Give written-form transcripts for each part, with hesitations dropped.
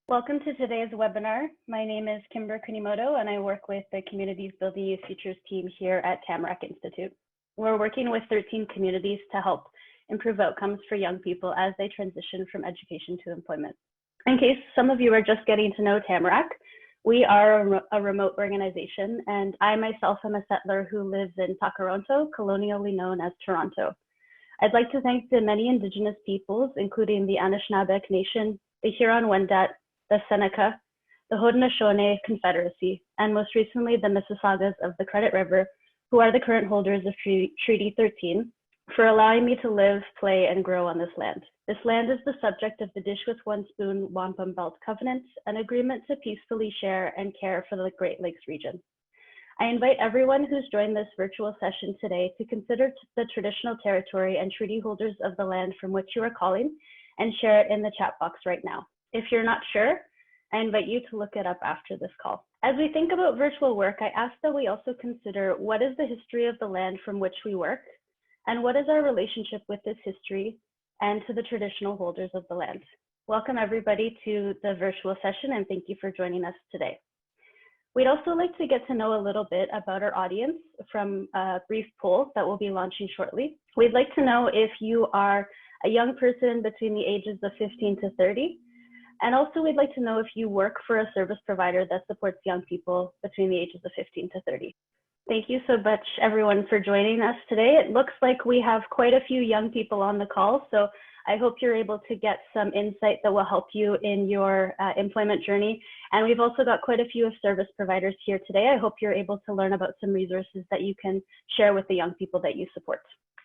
Welcome to today's webinar. My name is Kimber Kunimoto, and I work with the Communities Building Youth Futures team here at Tamarack Institute. We're working with 13 communities to help improve outcomes for young people as they transition from education to employment. In case some of you are just getting to know Tamarack, we are a remote organization, and I myself am a settler who lives in Takaronto, colonially known as Toronto. I'd like to thank the many Indigenous peoples, including the Anishinaabe Nation, the Huron-Wendat, the Seneca, the Haudenosaunee Confederacy, and most recently the Mississaugas of the Credit River, who are the current holders of Treaty 13, for allowing me to live, play, and grow on this land. This land is the subject of the Dish with One Spoon Wampum Belt Covenant, an agreement to peacefully share and care for the Great Lakes region. I invite everyone who's joined this virtual session today to consider the traditional territory and treaty holders of the land from which you are calling and share it in the chat box right now. If you're not sure, I invite you to look it up after this call. As we think about virtual work, I ask that we also consider what is the history of the land from which we work, and what is our relationship with this history and to the traditional holders of the land. Welcome everybody to the virtual session, and thank you for joining us today. We'd also like to get to know a little bit about our audience from a brief poll that we'll be launching shortly. We'd like to know if you are a young person between the ages of 15 to 30, and also we'd like to know if you work for a service provider that supports young people between the ages of 15 to 30. Thank you so much everyone for joining us today. It looks like we have quite a few young people on the call, so I hope you're able to get some insight that will help you in your employment journey. And we've also got quite a few of service providers here today. I hope you're able to learn about some resources that you can share with the young people that you support.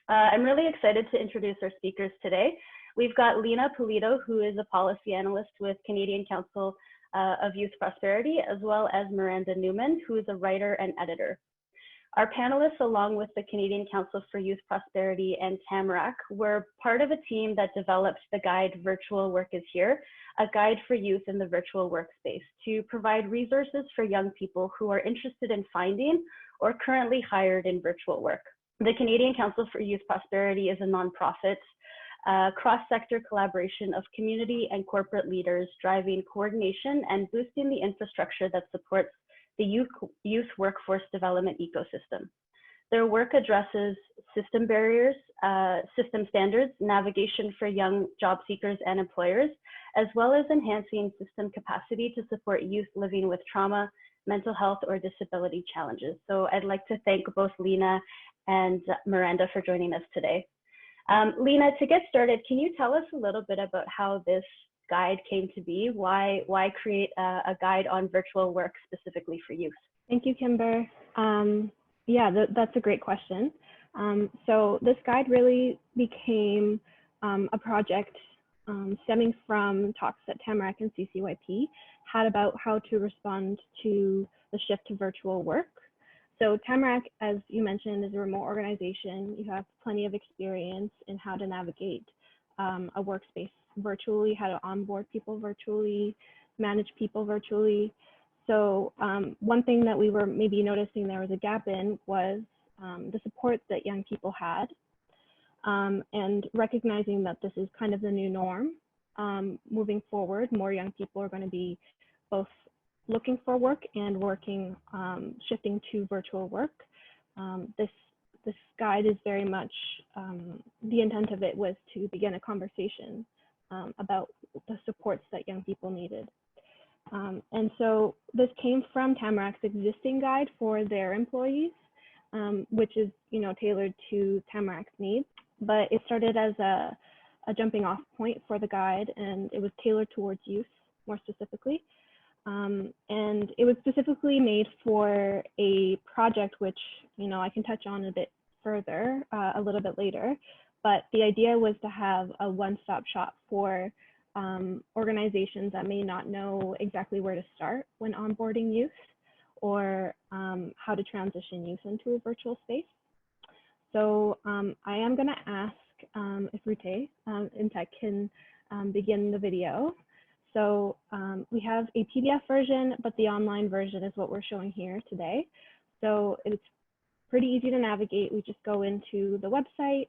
I'm really excited to introduce our speakers today. We've got Lina Pulido, who is a policy analyst with Canadian Council of Youth Prosperity, as well as Miranda Newman, who is a writer and editor. Our panelists, along with the Canadian Council for Youth Prosperity and Tamarack, were part of a team that developed the guide Virtual Work is Here, a guide for youth in the virtual workspace to provide resources for young people who are interested in finding or currently hired in virtual work. The Canadian Council for Youth Prosperity is a nonprofit cross-sector collaboration of community and corporate leaders driving coordination and boosting the infrastructure that supports the youth workforce development ecosystem. Their work addresses system barriers, system standards, navigation for young job seekers and employers, as well as enhancing system capacity to support youth living with trauma, mental health, or disability challenges. So I'd like to thank both Lina and Miranda for joining us today. Lina, to get started, can you tell us a little bit about how this guide came to be? Why create a guide on virtual work specifically for youth? Thank you, Kimber. Yeah, that's a great question. So this guide really became a project stemming from talks that Tamarack and CCYP had about how to respond to the shift to virtual work. So Tamarack, as you mentioned, is a remote organization. You have plenty of experience in how to navigate a workspace virtually, how to onboard people virtually, manage people virtually. So one thing that we were maybe noticing there was a gap in was the support that young people had, and recognizing that this is kind of the new norm. Moving forward, more young people are going to be both looking for work and working, shifting to virtual work. This guide is very much, the intent of it was to begin a conversation about the supports that young people needed. And so this came from Tamarack's existing guide for their employees, which is tailored to Tamarack's needs. But it started as a jumping off point for the guide, and it was tailored towards youth more specifically. And it was specifically made for a project which, I can touch on a bit further a little bit later, but the idea was to have a one-stop shop for organizations that may not know exactly where to start when onboarding youth, or how to transition youth into a virtual space. So I am going to ask if Rute Intech can begin the video. So we have a PDF version, but the online version is what we're showing here today. So it's pretty easy to navigate. We just go into the website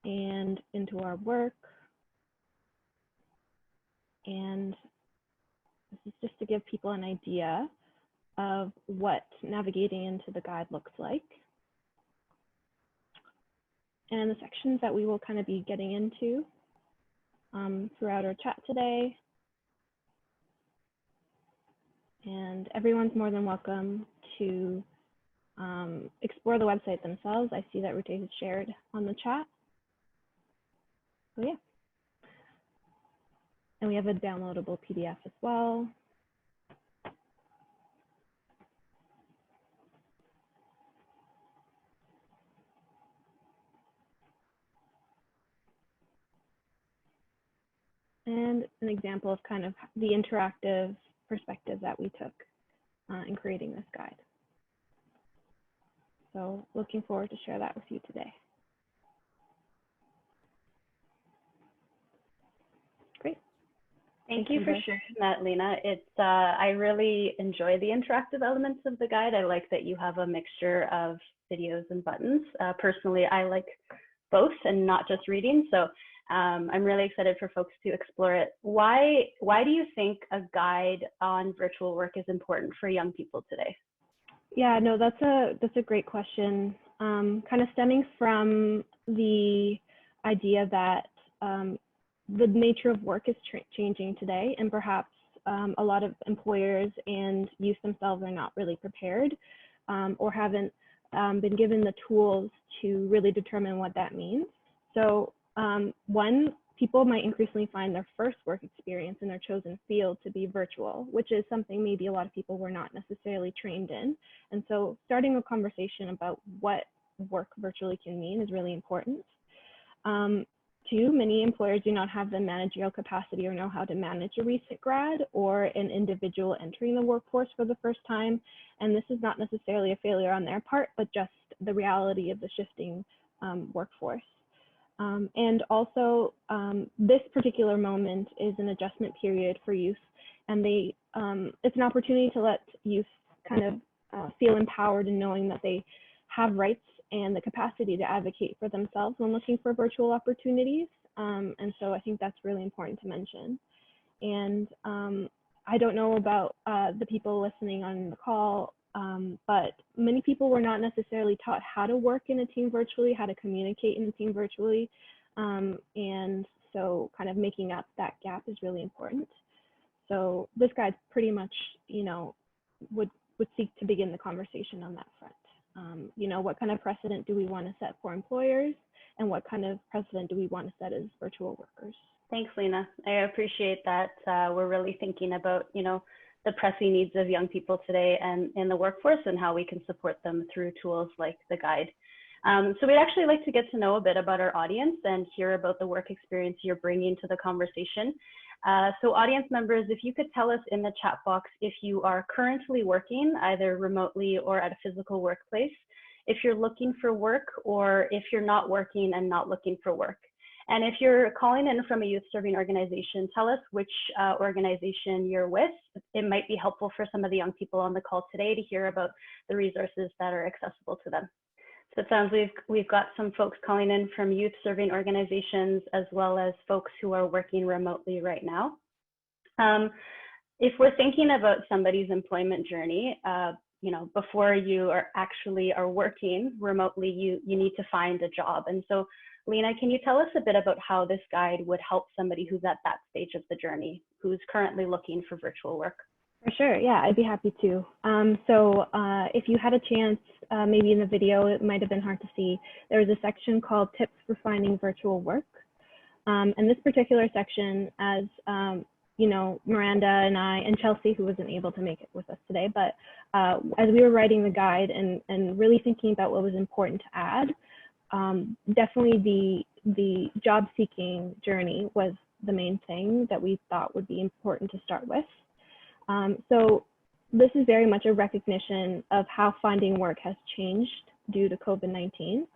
and into our work. And is just to give people an idea of what navigating into the guide looks like. And the sections that we will kind of be getting into throughout our chat today. And everyone's more than welcome to explore the website themselves. I see that Rute has shared on the chat. So yeah. And we have a downloadable PDF as well. And an example of kind of the interactive perspective that we took in creating this guide. So looking forward to share that with you today. Great. Thank you for sharing that, Lina. I really enjoy the interactive elements of the guide. I like that you have a mixture of videos and buttons. Personally, I like both and not just reading. So I'm really excited for folks to explore it. Why do you think a guide on virtual work is important for young people today? Yeah, no, that's a great question. Kind of stemming from the idea that the nature of work is changing today, and perhaps a lot of employers and youth themselves are not really prepared or haven't been given the tools to really determine what that means. So one, people might increasingly find their first work experience in their chosen field to be virtual, which is something maybe a lot of people were not necessarily trained in. And so starting a conversation about what work virtually can mean is really important. Two, many employers do not have the managerial capacity or know how to manage a recent grad or an individual entering the workforce for the first time. And this is not necessarily a failure on their part, but just the reality of the shifting workforce. And also, this particular moment is an adjustment period for youth, and it's an opportunity to let youth kind of feel empowered in knowing that they have rights and the capacity to advocate for themselves when looking for virtual opportunities. And so I think that's really important to mention. And I don't know about the people listening on the call, but many people were not necessarily taught how to work in a team virtually, how to communicate in a team virtually. And so kind of making up that gap is really important. So this guide pretty much, would seek to begin the conversation on that front. What kind of precedent do we want to set for employers, and what kind of precedent do we want to set as virtual workers? Thanks, Lina. I appreciate that. We're really thinking about, the pressing needs of young people today and in the workforce, and how we can support them through tools like the guide. So we'd actually like to get to know a bit about our audience and hear about the work experience you're bringing to the conversation. So audience members, if you could tell us in the chat box if you are currently working either remotely or at a physical workplace, if you're looking for work, or if you're not working and not looking for work. And if you're calling in from a youth serving organization, tell us which organization you're with. It might be helpful for some of the young people on the call today to hear about the resources that are accessible to them. So it sounds we've got some folks calling in from youth serving organizations, as well as folks who are working remotely right now. If we're thinking about somebody's employment journey, before you are working remotely, you need to find a job. And so, Lina, can you tell us a bit about how this guide would help somebody who's at that stage of the journey, who's currently looking for virtual work? For sure, yeah, I'd be happy to. So if you had a chance, maybe in the video, it might have been hard to see, there was a section called Tips for Finding Virtual Work. And this particular section, as Miranda and I, and Chelsea, who wasn't able to make it with us today, but as we were writing the guide and really thinking about what was important to add, definitely the job seeking journey was the main thing that we thought would be important to start with. So this is very much a recognition of how finding work has changed due to COVID-19.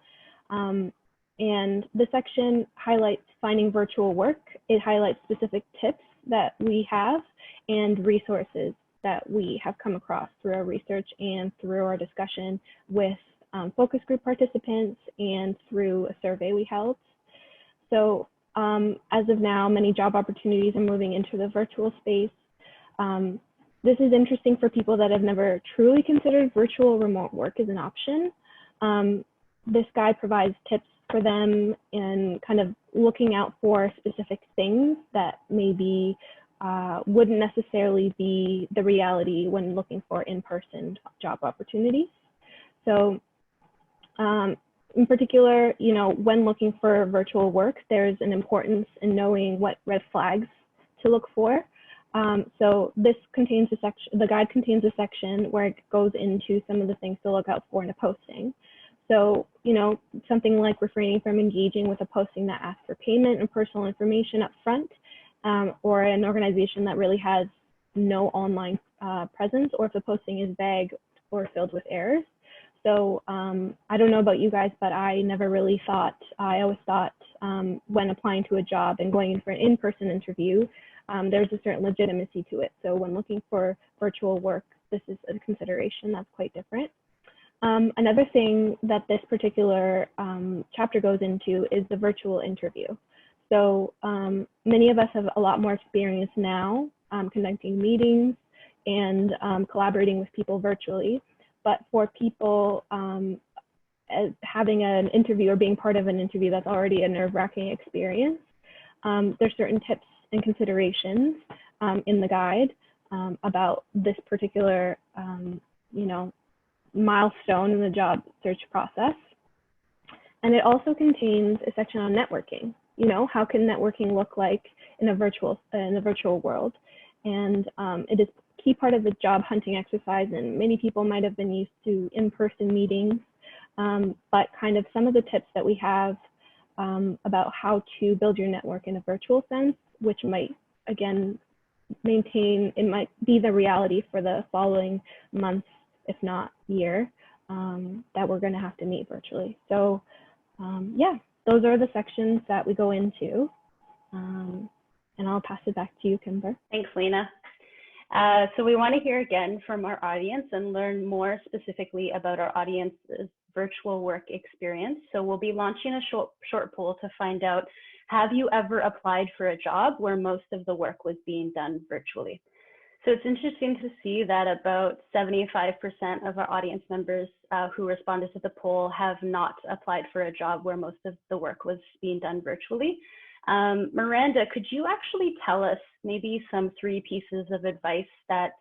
And the section highlights finding virtual work. It highlights specific tips that we have and resources that we have come across through our research and through our discussion with focus group participants and through a survey we held. So as of now, many job opportunities are moving into the virtual space. This is interesting for people that have never truly considered virtual remote work as an option. This guide provides tips for them in kind of looking out for specific things that maybe wouldn't necessarily be the reality when looking for in-person job opportunities. So in particular, you know, when looking for virtual work, there's an importance in knowing what red flags to look for. So this contains a section, the guide contains a section where it goes into some of the things to look out for in a posting. So, you know, something like refraining from engaging with a posting that asks for payment and personal information up front, or an organization that really has no online presence, or if the posting is vague or filled with errors. So I don't know about you guys, but I never really thought, I always thought when applying to a job and going in for an in-person interview, there's a certain legitimacy to it. So when looking for virtual work, this is a consideration that's quite different. Another thing that this particular chapter goes into is the virtual interview. So many of us have a lot more experience now conducting meetings and collaborating with people virtually. But for people having an interview or being part of an interview that's already a nerve-wracking experience, there's certain tips and considerations in the guide about this particular, you know, milestone in the job search process. And it also contains a section on networking. You know, how can networking look like in a virtual world? And it is a key part of the job hunting exercise, and many people might have been used to in-person meetings, but kind of some of the tips that we have about how to build your network in a virtual sense, which might, again, it might be the reality for the following months, if not year, that we're going to have to meet virtually. So yeah, those are the sections that we go into. And I'll pass it back to you, Kimber. Thanks, Lina. So we want to hear again from our audience and learn more specifically about our audience's virtual work experience. So we'll be launching a short poll to find out, have you ever applied for a job where most of the work was being done virtually? So it's interesting to see that about 75% of our audience members who responded to the poll have not applied for a job where most of the work was being done virtually. Miranda, could you actually tell us maybe some 3 pieces of advice that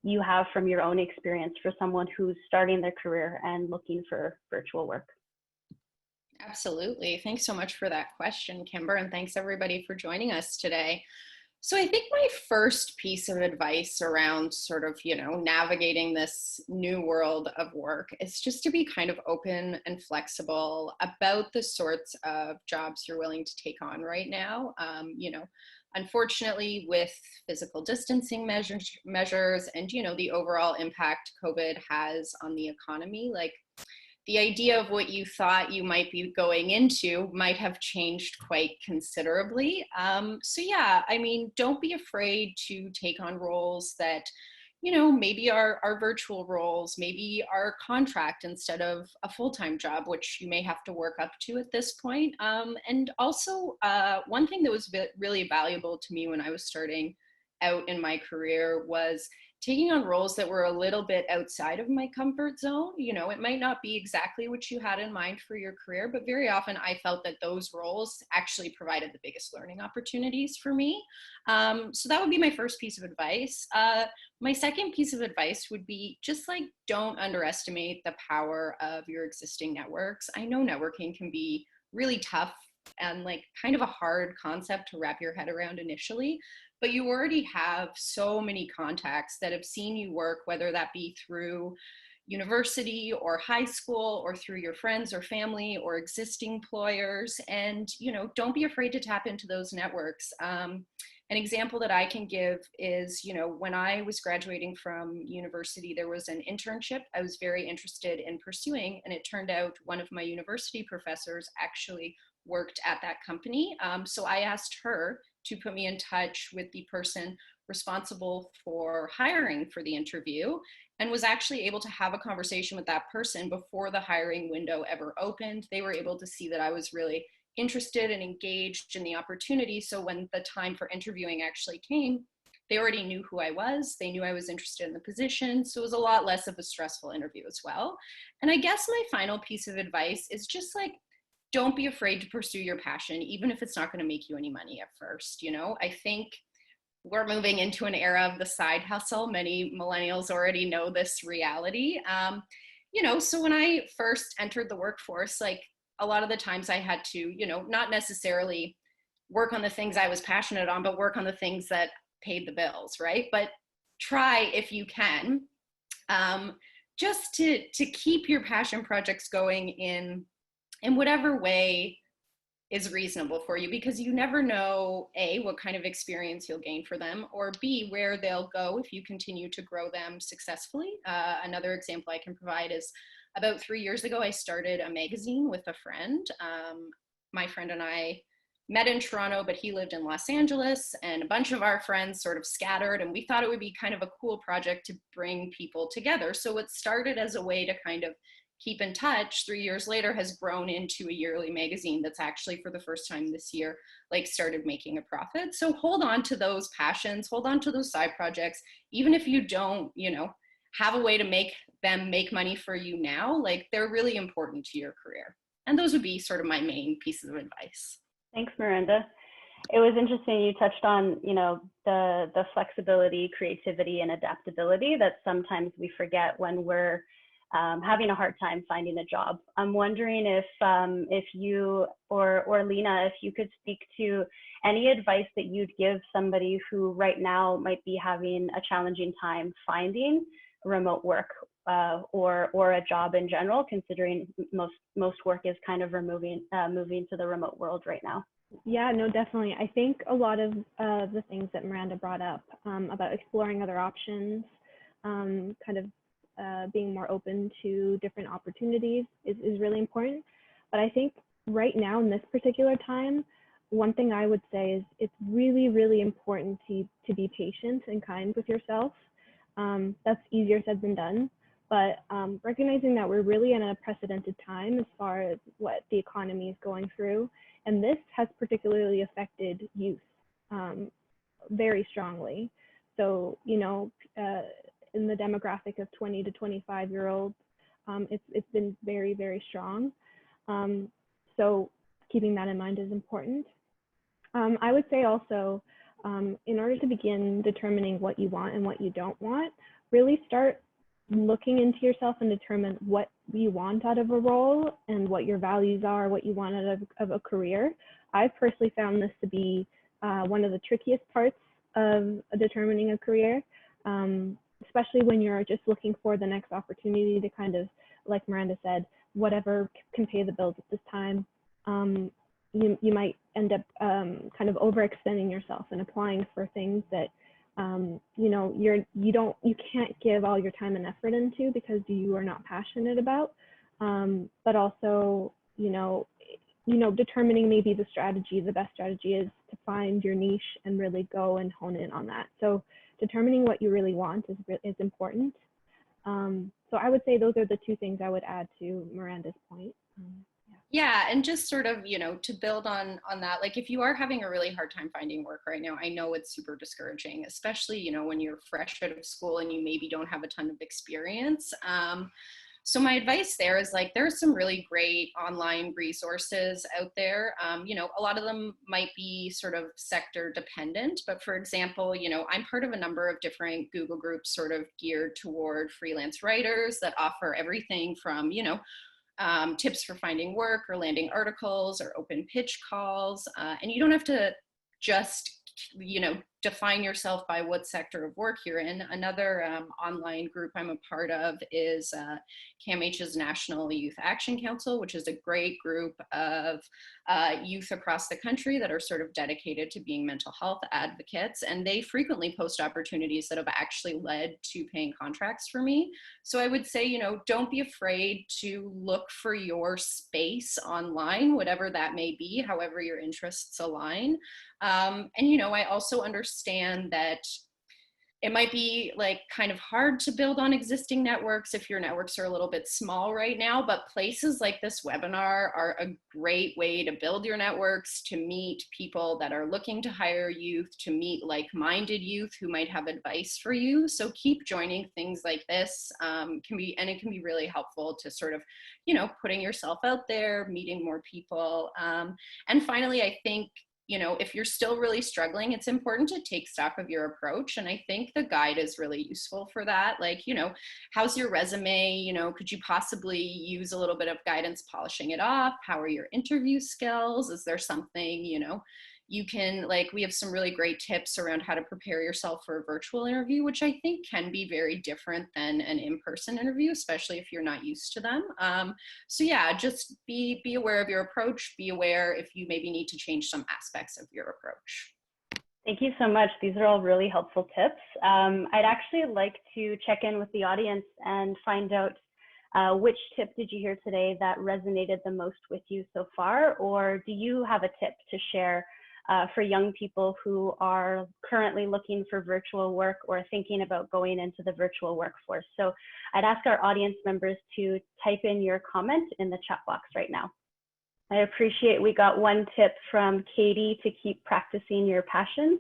you have from your own experience for someone who's starting their career and looking for virtual work? Absolutely. Thanks so much for that question, Kimber, and thanks everybody for joining us today. So I think my first piece of advice around sort of, you know, navigating this new world of work is just to be kind of open and flexible about the sorts of jobs you're willing to take on right now. You know, unfortunately, with physical distancing measures and, you know, the overall impact COVID has on the economy, like, the idea of what you thought you might be going into might have changed quite considerably. So yeah, I mean, don't be afraid to take on roles that, you know, maybe are virtual roles, maybe are contract instead of a full-time job, which you may have to work up to at this point. And also, one thing that was really valuable to me when I was starting out in my career was taking on roles that were a little bit outside of my comfort zone. You know, it might not be exactly what you had in mind for your career, but very often I felt that those roles actually provided the biggest learning opportunities for me. So that would be my first piece of advice. My second piece of advice would be just like, don't underestimate the power of your existing networks. I know networking can be really tough and like kind of a hard concept to wrap your head around initially, but you already have so many contacts that have seen you work, whether that be through university or high school or through your friends or family or existing employers. And, you know, don't be afraid to tap into those networks. An example that I can give is, you know, when I was graduating from university, there was an internship I was very interested in pursuing. And it turned out one of my university professors actually worked at that company. So I asked her to put me in touch with the person responsible for hiring for the interview, and was actually able to have a conversation with that person before the hiring window ever opened. They were able to see that I was really interested and engaged in the opportunity. So when the time for interviewing actually came, they already knew who I was. They knew I was interested in the position. So it was a lot less of a stressful interview as well. And I guess my final piece of advice is just like, don't be afraid to pursue your passion, even if it's not going to make you any money at first. You know, I think we're moving into an era of the side hustle. Many millennials already know this reality. You know, so when I first entered the workforce, like a lot of the times I had to, you know, not necessarily work on the things I was passionate on, but work on the things that paid the bills, right? But try if you can, just to keep your passion projects going in whatever way is reasonable for you, because you never know, A, what kind of experience you'll gain for them, or B, where they'll go if you continue to grow them successfully. Another example I can provide is about 3 years ago, I started a magazine with a friend. My friend and I met in Toronto, but he lived in Los Angeles, and a bunch of our friends sort of scattered, and we thought it would be kind of a cool project to bring people together. So it started as a way to kind of keep in touch. 3 years later has grown into a yearly magazine that's actually, for the first time this year, like started making a profit. So hold on to those passions, hold on to those side projects, even if you don't, you know, have a way to make them make money for you now, like they're really important to your career. And those would be sort of my main pieces of advice. Thanks, Miranda. It was interesting you touched on, you know, the flexibility, creativity, and adaptability that sometimes we forget when we're having a hard time finding a job. I'm wondering if you or Lina, if you could speak to any advice that you'd give somebody who right now might be having a challenging time finding remote work or a job in general, considering most work is kind of moving to the remote world right now. Yeah, no, definitely. I think a lot of the things that Miranda brought up about exploring other options, kind of being more open to different opportunities is really important. But I think right now in this particular time, one thing I would say is it's really, really important to be patient and kind with yourself. That's easier said than done, but recognizing that we're really in a unprecedented time as far as what the economy is going through. And this has particularly affected youth very strongly. So, you know, in the demographic of 20 to 25-year-olds, it's been very, very strong. So keeping that in mind is important. I would say also, in order to begin determining what you want and what you don't want, really start looking into yourself and determine what you want out of a role and what your values are, what you want out of a career. I've personally found this to be one of the trickiest parts of determining a career, especially when you're just looking for the next opportunity to kind of, like Miranda said, whatever can pay the bills at this time. You might end up kind of overextending yourself and applying for things that you know you can't give all your time and effort into because you are not passionate about. But also, you know, determining maybe the best strategy is to find your niche and really go and hone in on that. So determining what you really want is important. So I would say those are the two things I would add to Miranda's point. Yeah, and just sort of, you know, to build on that, like if you are having a really hard time finding work right now, I know it's super discouraging, especially, you know, when you're fresh out of school and you maybe don't have a ton of experience. So my advice there is like, there are some really great online resources out there. You know, a lot of them might be sort of sector dependent, but for example, you know, I'm part of a number of different Google groups sort of geared toward freelance writers that offer everything from, you know, tips for finding work or landing articles or open pitch calls. And you don't have to just, you know, define yourself by what sector of work you're in. Another online group I'm a part of is CAMH's National Youth Action Council, which is a great group of youth across the country that are sort of dedicated to being mental health advocates. And they frequently post opportunities that have actually led to paying contracts for me. So I would say, you know, don't be afraid to look for your space online, whatever that may be, however your interests align. And, you know, I also understand that It might be like kind of hard to build on existing networks if your networks are a little bit small right now, but places like this webinar are a great way to build your networks, to meet people that are looking to hire youth, to meet like-minded youth who might have advice for you. So keep joining things like this. It can be really helpful to sort of, you know, putting yourself out there, meeting more people. And finally, I think, you know, if you're still really struggling, it's important to take stock of your approach. And I think the guide is really useful for that. Like, you know, how's your resume? You know, could you possibly use a little bit of guidance polishing it off? How are your interview skills? Is there something, you know, you can, like, we have some really great tips around how to prepare yourself for a virtual interview, which I think can be very different than an in-person interview, especially if you're not used to them. So yeah, just be aware of your approach, be aware if you maybe need to change some aspects of your approach. Thank you so much. These are all really helpful tips. I'd actually like to check in with the audience and find out which tip did you hear today that resonated the most with you so far, or do you have a tip to share for young people who are currently looking for virtual work or thinking about going into the virtual workforce? So I'd ask our audience members to type in your comment in the chat box right now. I appreciate we got one tip from Katie to keep practicing your passions.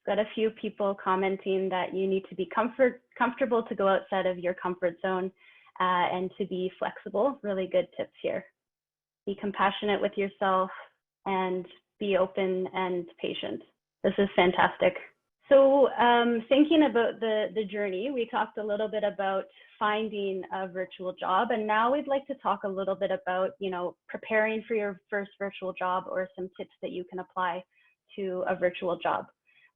Got a few people commenting that you need to be comfortable to go outside of your comfort zone and to be flexible. Really good tips here. Be compassionate with yourself and be open and patient. This is fantastic. So thinking about the journey, we talked a little bit about finding a virtual job, and now we'd like to talk a little bit about, you know, preparing for your first virtual job or some tips that you can apply to a virtual job.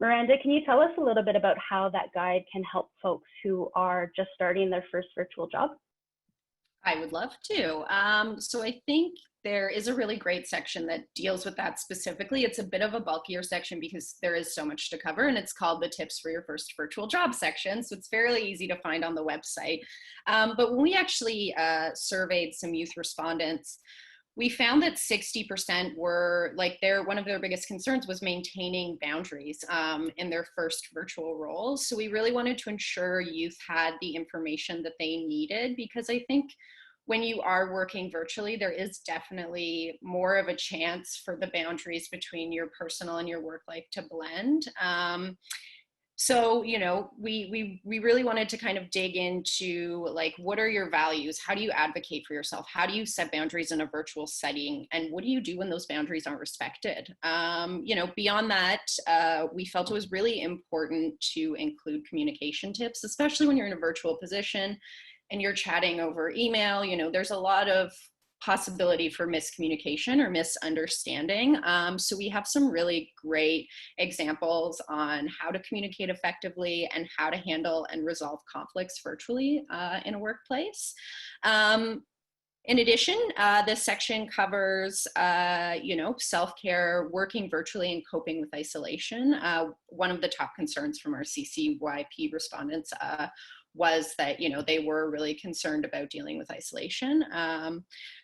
Miranda, can you tell us a little bit about how that guide can help folks who are just starting their first virtual job? I would love to. So I think there is a really great section that deals with that specifically. It's a bit of a bulkier section because there is so much to cover, and it's called the Tips for Your First Virtual Job section. So it's fairly easy to find on the website. But when we actually surveyed some youth respondents, we found that 60% were like one of their biggest concerns was maintaining boundaries in their first virtual roles. So we really wanted to ensure youth had the information that they needed, because I think when you are working virtually, there is definitely more of a chance for the boundaries between your personal and your work life to blend. So, you know, we really wanted to kind of dig into, like, what are your values? How do you advocate for yourself? How do you set boundaries in a virtual setting? And what do you do when those boundaries aren't respected? You know, beyond that, we felt it was really important to include communication tips, especially when you're in a virtual position and you're chatting over email. You know, there's a lot of possibility for miscommunication or misunderstanding. So we have some really great examples on how to communicate effectively and how to handle and resolve conflicts virtually in a workplace. In addition, this section covers, you know, self-care, working virtually, and coping with isolation. One of the top concerns from our CCYP respondents was that, you know, they were really concerned about dealing with isolation.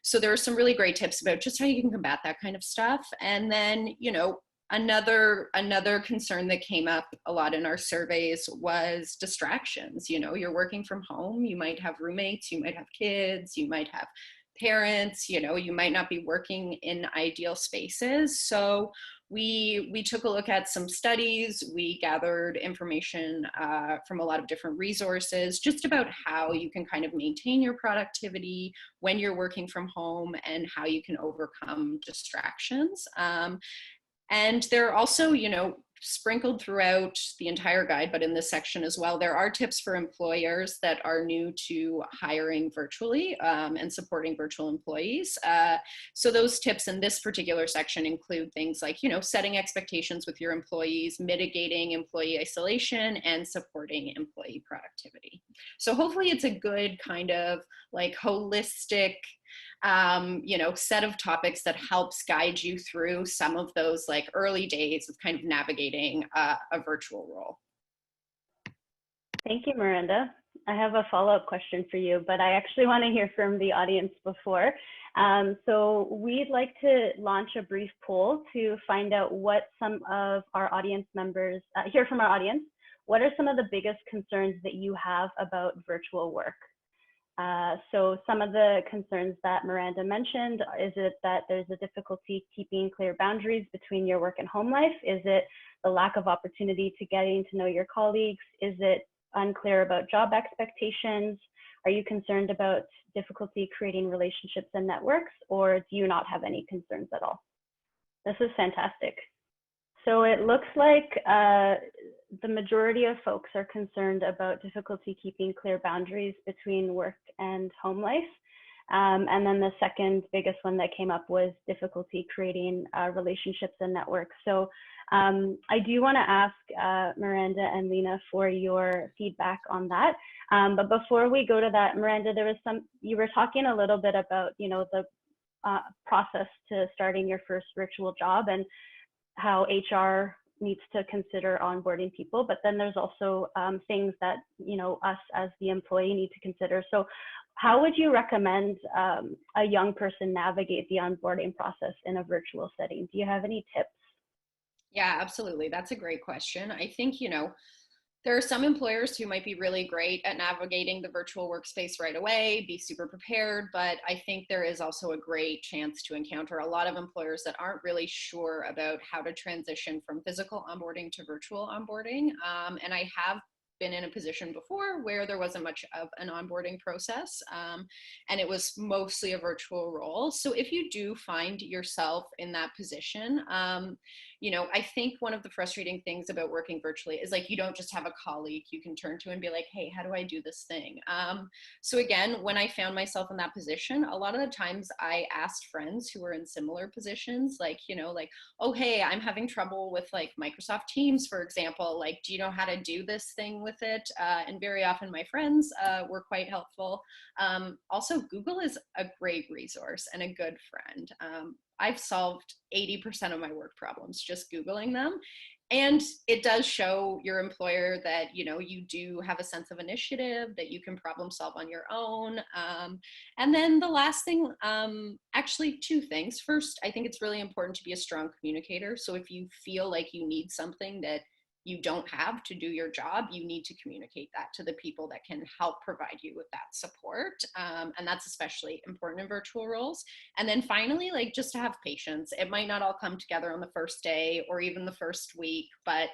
So there are some really great tips about just how you can combat that kind of stuff. And then, you know, another concern that came up a lot in our surveys was distractions. You know, you're working from home, you might have roommates, you might have kids, you might have parents, you know, you might not be working in ideal spaces. So we took a look at some studies, we gathered information from a lot of different resources just about how you can kind of maintain your productivity when you're working from home and how you can overcome distractions. And there are also, you know, sprinkled throughout the entire guide, but in this section as well, there are tips for employers that are new to hiring virtually and supporting virtual employees. So those tips in this particular section include things like, you know, setting expectations with your employees, mitigating employee isolation, and supporting employee productivity. So hopefully it's a good kind of like holistic you know, set of topics that helps guide you through some of those like early days of kind of navigating a virtual role. Thank you, Miranda. I have a follow-up question for you, but I actually want to hear from the audience before. So we'd like to launch a brief poll to find out what some of our audience members, hear from our audience, what are some of the biggest concerns that you have about virtual work? So some of the concerns that Miranda mentioned, is it that there's a difficulty keeping clear boundaries between your work and home life? Is it the lack of opportunity to getting to know your colleagues? Is it unclear about job expectations? Are you concerned about difficulty creating relationships and networks, or do you not have any concerns at all? This is fantastic. So it looks like the majority of folks are concerned about difficulty keeping clear boundaries between work and home life. And then the second biggest one that came up was difficulty creating relationships and networks. So I do want to ask Miranda and Lina for your feedback on that. But before we go to that, Miranda, you were talking a little bit about, the process to starting your first virtual job and how HR needs to consider onboarding people, but then there's also things that, us as the employee need to consider. So how would you recommend a young person navigate the onboarding process in a virtual setting? Do you have any tips? Yeah, absolutely. That's a great question. I think, there are some employers who might be really great at navigating the virtual workspace right away, be super prepared, but I think there is also a great chance to encounter a lot of employers that aren't really sure about how to transition from physical onboarding to virtual onboarding. And I have been in a position before where there wasn't much of an onboarding process, and it was mostly a virtual role. So if you do find yourself in that position, I think one of the frustrating things about working virtually is you don't just have a colleague you can turn to and be like, hey, how do I do this thing? So again, when I found myself in that position, a lot of the times I asked friends who were in similar positions, oh, hey, I'm having trouble with Microsoft Teams, for example, do you know how to do this thing with it? And very often my friends were quite helpful. Also, Google is a great resource and a good friend. I've solved 80% of my work problems just Googling them. And it does show your employer that, you do have a sense of initiative, that you can problem solve on your own. And then the last thing, actually two things. First, I think it's really important to be a strong communicator. So if you feel like you need something that you don't have to do your job, you need to communicate that to the people that can help provide you with that support. And that's especially important in virtual roles. And then finally, just to have patience. It might not all come together on the first day or even the first week, but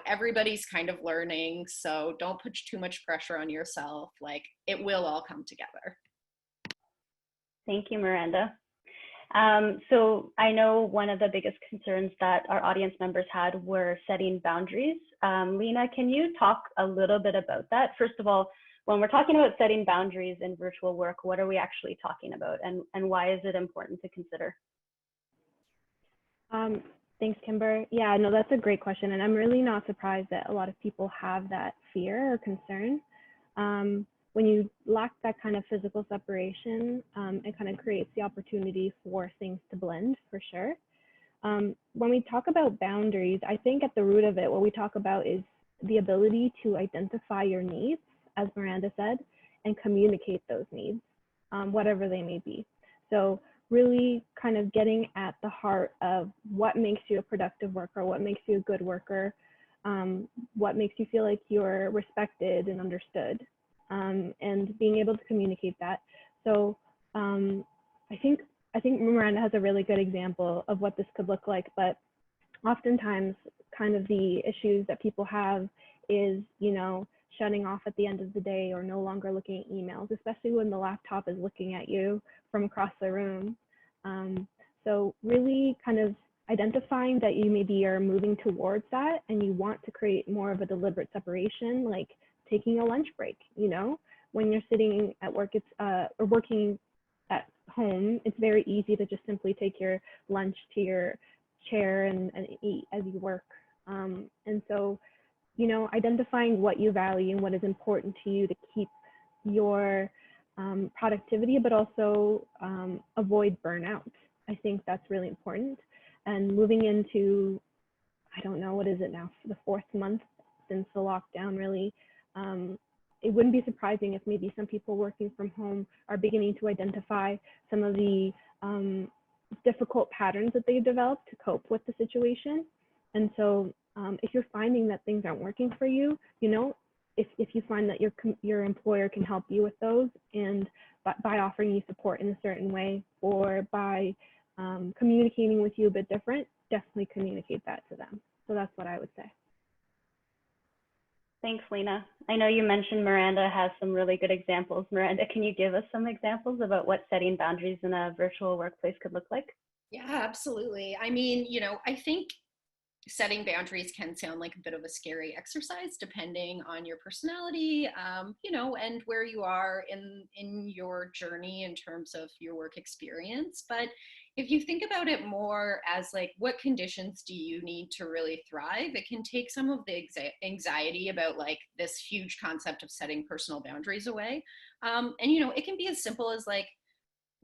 everybody's kind of learning. So don't put too much pressure on yourself. It will all come together. Thank you, Miranda. So I know one of the biggest concerns that our audience members had were setting boundaries. Lina, can you talk a little bit about that? First of all, when we're talking about setting boundaries in virtual work, what are we actually talking about, and why is it important to consider? Thanks, Kimber. Yeah, no, that's a great question. And I'm really not surprised that a lot of people have that fear or concern. When you lack that kind of physical separation, it kind of creates the opportunity for things to blend, for sure. When we talk about boundaries, I think at the root of it, what we talk about is the ability to identify your needs, as Miranda said, and communicate those needs, whatever they may be. So really kind of getting at the heart of what makes you a productive worker, what makes you a good worker, what makes you feel like you're respected and understood. And being able to communicate that. So I think Miranda has a really good example of what this could look like, but oftentimes kind of the issues that people have is, shutting off at the end of the day or no longer looking at emails, especially when the laptop is looking at you from across the room. So really kind of identifying that you maybe are moving towards that and you want to create more of a deliberate separation, like taking a lunch break. When you're sitting at work, or working at home, it's very easy to just simply take your lunch to your chair and eat as you work. And so, identifying what you value and what is important to you to keep your productivity, but also avoid burnout. I think that's really important. And moving into, I don't know, what is it now, the 4th month since the lockdown, really, it wouldn't be surprising if maybe some people working from home are beginning to identify some of the difficult patterns that they've developed to cope with the situation. And so if you're finding that things aren't working for you, you know, if you find that your employer can help you with those, and by offering you support in a certain way, or by communicating with you a bit different, definitely communicate that to them. So that's what I would say. Thanks, Lina. I know you mentioned Miranda has some really good examples. Miranda, can you give us some examples about what setting boundaries in a virtual workplace could look like? Yeah, absolutely. I mean, I think setting boundaries can sound like a bit of a scary exercise depending on your personality, and where you are in your journey in terms of your work experience. But if you think about it more as like, what conditions do you need to really thrive, it can take some of the anxiety about like this huge concept of setting personal boundaries away. It can be as simple as like,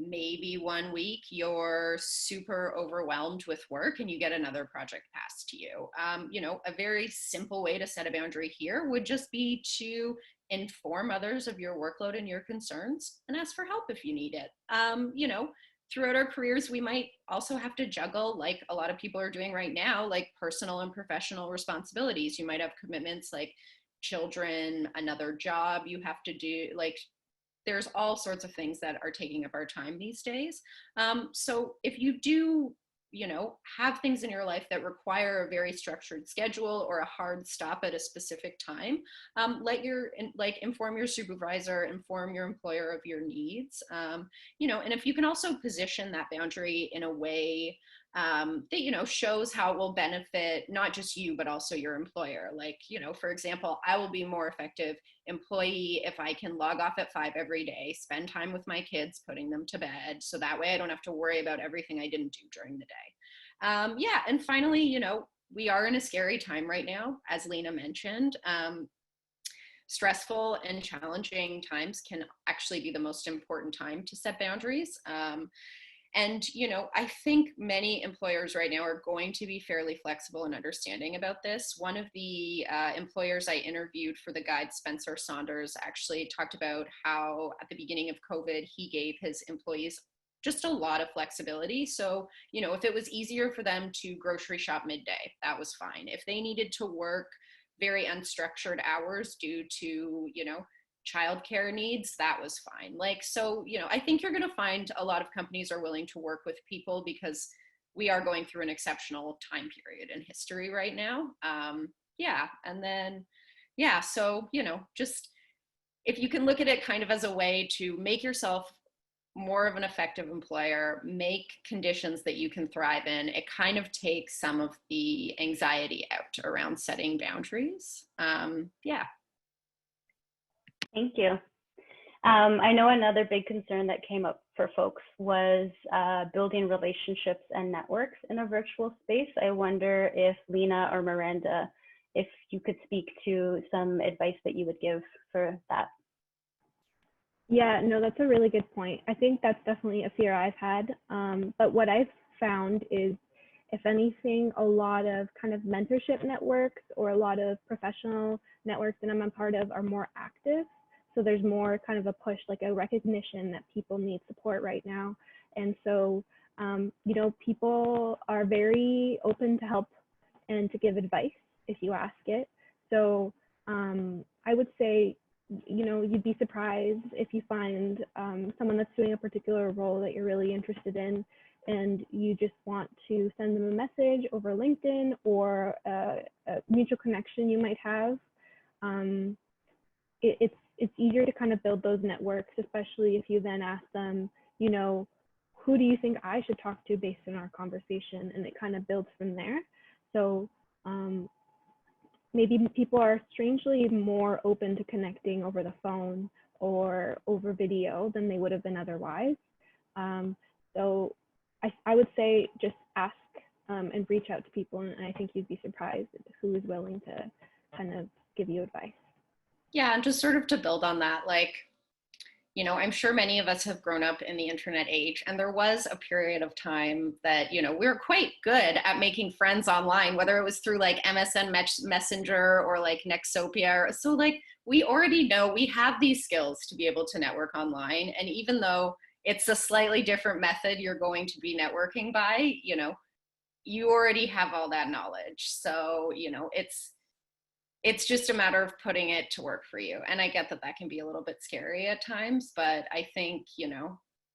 maybe one week you're super overwhelmed with work and you get another project passed to you. A very simple way to set a boundary here would just be to inform others of your workload and your concerns and ask for help if you need it. Throughout our careers, we might also have to juggle, like a lot of people are doing right now, like personal and professional responsibilities. You might have commitments like children, another job you have to do, like there's all sorts of things that are taking up our time these days. So if you do, have things in your life that require a very structured schedule or a hard stop at a specific time, inform your supervisor, inform your employer of your needs. And if you can also position that boundary in a way that shows how it will benefit not just you but also your employer. Like, for example, I will be more effective employee if I can log off at 5 every day, spend time with my kids, putting them to bed, so that way I don't have to worry about everything I didn't do during the day. And finally, we are in a scary time right now, as Lina mentioned. Stressful and challenging times can actually be the most important time to set boundaries. And, I think many employers right now are going to be fairly flexible and understanding about this. One of the employers I interviewed for the guide, Spencer Saunders, actually talked about how at the beginning of COVID, he gave his employees just a lot of flexibility. So, if it was easier for them to grocery shop midday, that was fine. If they needed to work very unstructured hours due to, childcare needs, that was fine. I think you're going to find a lot of companies are willing to work with people because we are going through an exceptional time period in history right now. Just if you can look at it kind of as a way to make yourself more of an effective employer, make conditions that you can thrive in, it kind of takes some of the anxiety out around setting boundaries. Thank you. I know another big concern that came up for folks was building relationships and networks in a virtual space. I wonder if Lina or Miranda, if you could speak to some advice that you would give for that. Yeah, no, that's a really good point. I think that's definitely a fear I've had. But what I've found is, if anything, a lot of kind of mentorship networks or a lot of professional networks that I'm a part of are more active. So there's more kind of a push, like a recognition that people need support right now. And so, people are very open to help and to give advice if you ask it. So I would say, you'd be surprised if you find someone that's doing a particular role that you're really interested in, and you just want to send them a message over LinkedIn or a mutual connection you might have. It's easier to kind of build those networks, especially if you then ask them, who do you think I should talk to based on our conversation? And it kind of builds from there. So maybe people are strangely more open to connecting over the phone or over video than they would have been otherwise. So I would say just ask and reach out to people, and I think you'd be surprised who is willing to kind of give you advice. Yeah, and just sort of to build on that, I'm sure many of us have grown up in the internet age, and there was a period of time that, we were quite good at making friends online, whether it was through like MSN Messenger or like Nexopia. So we already know we have these skills to be able to network online. And even though it's a slightly different method you're going to be networking by, you already have all that knowledge. So, it's just a matter of putting it to work for you. And I get that that can be a little bit scary at times, but I think,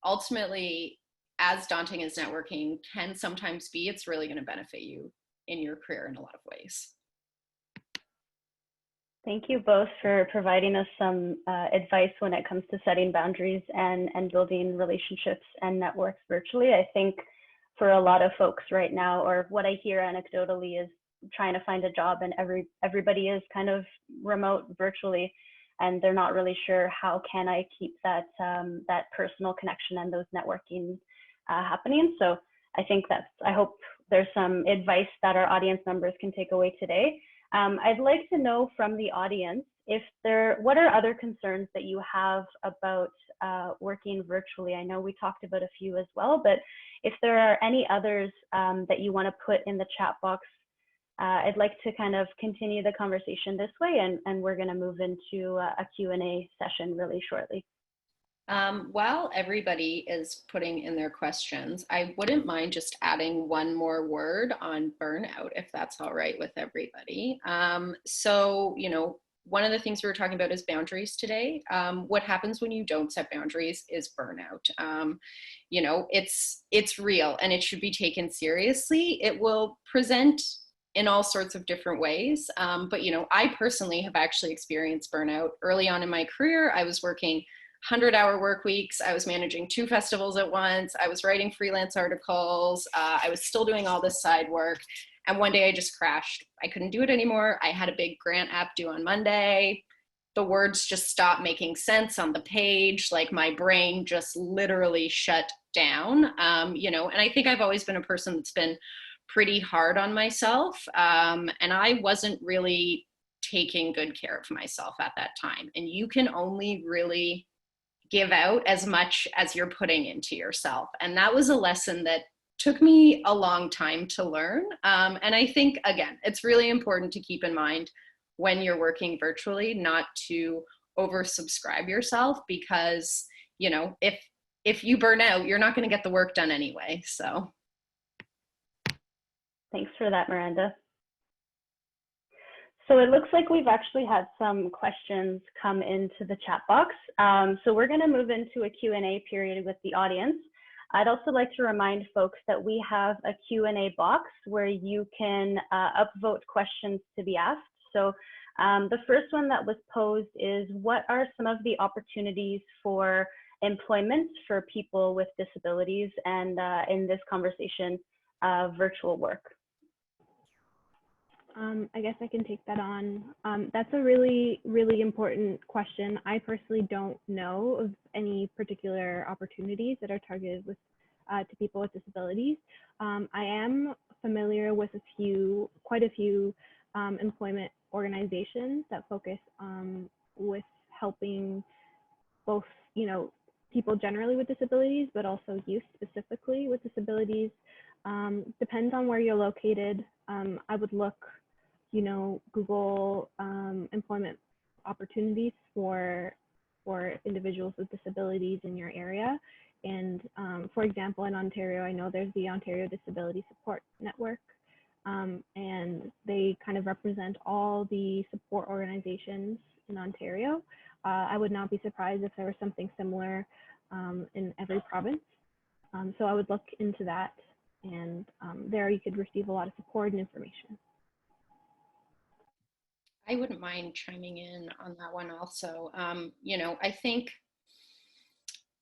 ultimately, as daunting as networking can sometimes be, it's really going to benefit you in your career in a lot of ways. Thank you both for providing us some advice when it comes to setting boundaries and building relationships and networks virtually. I think for a lot of folks right now, or what I hear anecdotally, is trying to find a job, and everybody is kind of remote virtually, and they're not really sure how can I keep that that personal connection and those networking happening. So I hope there's some advice that our audience members can take away today. I'd like to know from the audience what are other concerns that you have about working virtually? I know we talked about a few as well, but if there are any others that you want to put in the chat box, I'd like to kind of continue the conversation this way, and we're going to move into a Q&A session really shortly. While everybody is putting in their questions, I wouldn't mind just adding one more word on burnout, if that's all right with everybody. So, one of the things we were talking about is boundaries today. What happens when you don't set boundaries is burnout. It's real and it should be taken seriously. It will present in all sorts of different ways. But, I personally have actually experienced burnout early on in my career. I was working 100-hour work weeks. I was managing 2 festivals at once. I was writing freelance articles. I was still doing all this side work. And one day I just crashed. I couldn't do it anymore. I had a big grant app due on Monday. The words just stopped making sense on the page. Like my brain just literally shut down. And I think I've always been a person that's been pretty hard on myself. And I wasn't really taking good care of myself at that time. And you can only really give out as much as you're putting into yourself. And that was a lesson that took me a long time to learn. And I think, again, it's really important to keep in mind when you're working virtually, not to oversubscribe yourself, because, if you burn out, you're not going to get the work done anyway. So. Thanks for that, Miranda. So it looks like we've actually had some questions come into the chat box. So we're going to move into a Q&A period with the audience. I'd also like to remind folks that we have a Q&A box where you can upvote questions to be asked. So the first one that was posed is, what are some of the opportunities for employment for people with disabilities, and in this conversation, virtual work? I guess I can take that on. That's a really, really important question. I personally don't know of any particular opportunities that are targeted with to people with disabilities. I am familiar with quite a few employment organizations that focus with helping both, people generally with disabilities, but also youth specifically with disabilities. Depends on where you're located. I would look, Google employment opportunities for individuals with disabilities in your area. And for example, in Ontario, I know there's the Ontario Disability Support Network, and they kind of represent all the support organizations in Ontario. I would not be surprised if there was something similar in every province. So I would look into that, and there you could receive a lot of support and information. I wouldn't mind chiming in on that one also. I think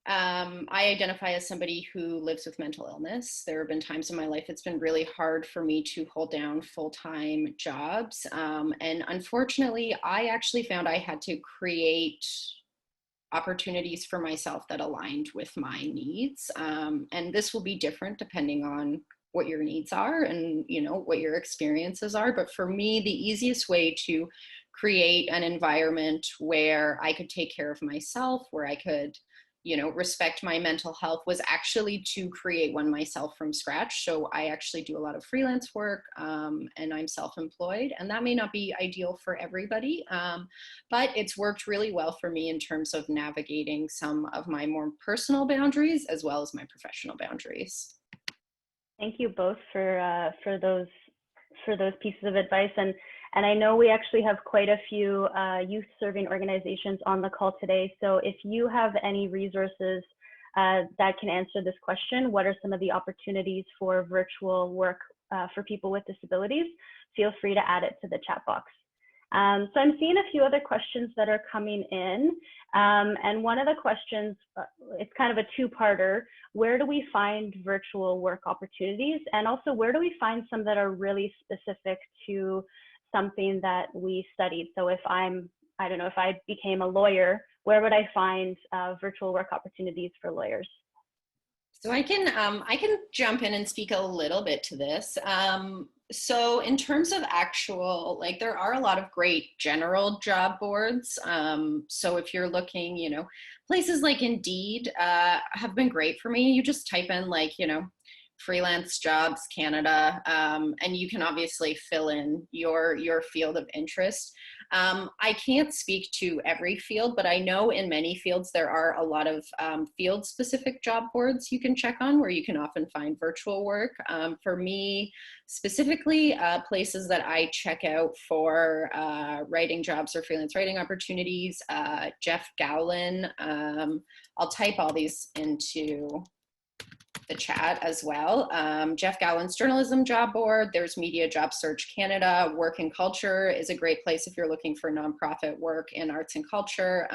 I identify as somebody who lives with mental illness. There have been times in my life it's been really hard for me to hold down full-time jobs. And unfortunately, I actually found I had to create opportunities for myself that aligned with my needs. And this will be different depending on what your needs are and what your experiences are. But for me, the easiest way to create an environment where I could take care of myself, where I could respect my mental health, was actually to create one myself from scratch. So I actually do a lot of freelance work, and I'm self-employed, and that may not be ideal for everybody, but it's worked really well for me in terms of navigating some of my more personal boundaries as well as my professional boundaries. Thank you both for those pieces of advice. And I know we actually have quite a few youth serving organizations on the call today. So if you have any resources that can answer this question, what are some of the opportunities for virtual work for people with disabilities? Feel free to add it to the chat box. So I'm seeing a few other questions that are coming in. And one of the questions, it's kind of a two-parter. Where do we find virtual work opportunities? And also, where do we find some that are really specific to something that we studied? So if I don't know, if I became a lawyer, where would I find virtual work opportunities for lawyers? So I can jump in and speak a little bit to this. So in terms of actual, like there are a lot of great general job boards. So if you're looking, you know, places like Indeed have been great for me. You just type in like, you know, freelance jobs Canada, and you can obviously fill in your field of interest. I can't speak to every field, but I know in many fields there are a lot of field specific job boards you can check on where you can often find virtual work. For me specifically, places that I check out for writing jobs or freelance writing opportunities, Jeff Gowlin, I'll type all these into the chat as well. Jeff Gowan's journalism job board, there's Media Job Search Canada, Work and Culture is a great place if you're looking for nonprofit work in arts and culture.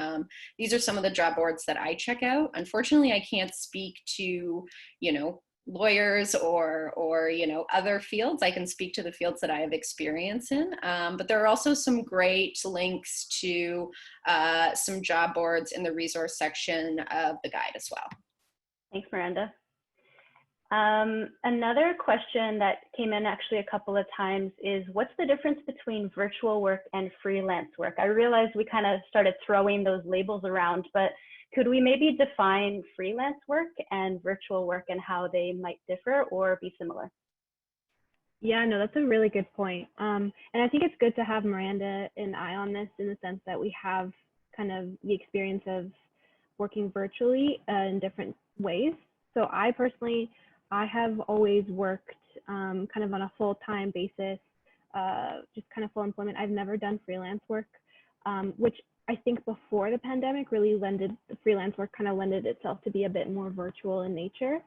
These are some of the job boards that I check out. Unfortunately, I can't speak to, you know, lawyers or you know, other fields. I can speak to the fields that I have experience in, but there are also some great links to some job boards in the resource section of the guide as well. Thanks, Miranda. Another question that came in actually a couple of times is, what's the difference between virtual work and freelance work? I realize we kind of started throwing those labels around, but could we maybe define freelance work and virtual work and how they might differ or be similar? Yeah, no, that's a really good point. And I think it's good to have Miranda and I on this in the sense that we have kind of the experience of working virtually in different ways. So I personally, I have always worked kind of on a full-time basis, just kind of full employment. I've never done freelance work, which I think before the pandemic really the freelance work kind of lended itself to be a bit more virtual in nature.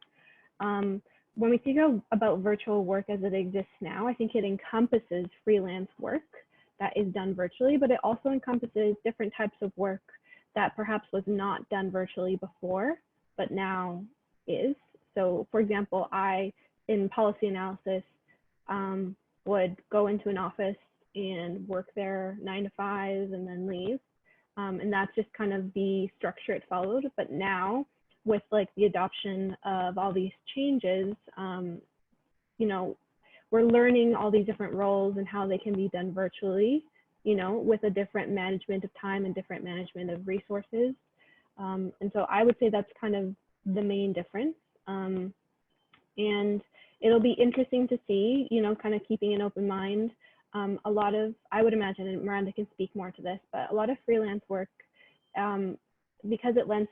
When we think about virtual work as it exists now, I think it encompasses freelance work that is done virtually, but it also encompasses different types of work that perhaps was not done virtually before, but now is. So for example, I, in policy analysis, would go into an office and work there 9 to 5 and then leave. And that's just kind of the structure it followed. But now with like the adoption of all these changes, you know, we're learning all these different roles and how they can be done virtually, you know, with a different management of time and different management of resources. And so I would say that's kind of the main difference. And it'll be interesting to see, you know, kind of keeping an open mind. A lot of, I would imagine, and Miranda can speak more to this, but a lot of freelance work, because it lends